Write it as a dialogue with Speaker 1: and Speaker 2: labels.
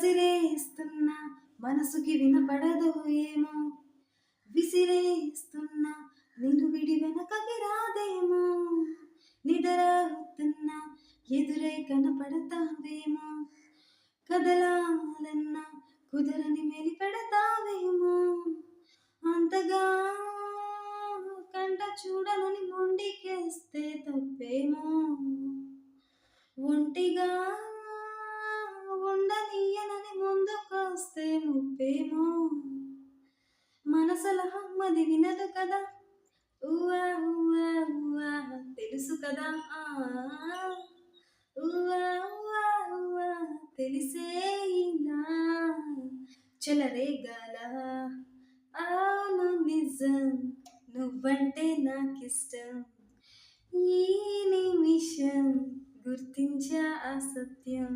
Speaker 1: కసిరేస్తున్నా మనసుకి వినపడదో ఏమో, విసిరేస్తున్నా నిన్ను విడి వెనకకి రాదేమో, నిదరవుతున్నా ఎదురై కనపడతావేమో, కదలాలన్నా కుదరని మెలి పెడతావేమో, అంతగా కంట చూడనని మొండికేస్తే తప్పేమో, ఒంటిగా ఉండనీయనని ముందుకొస్తే ముప్పేమో, మనసలహమ్మది వినదు కదా, ఊవా ఊవా ఊవా తెలుసు కదా, ఊవా ఊవా ఊవా తెలిసేలా చెలరేగాల, అవును నిజం నువ్వంటే నాకిష్టం, ఈ నిమిషం గుర్తించా ఆ సత్యం.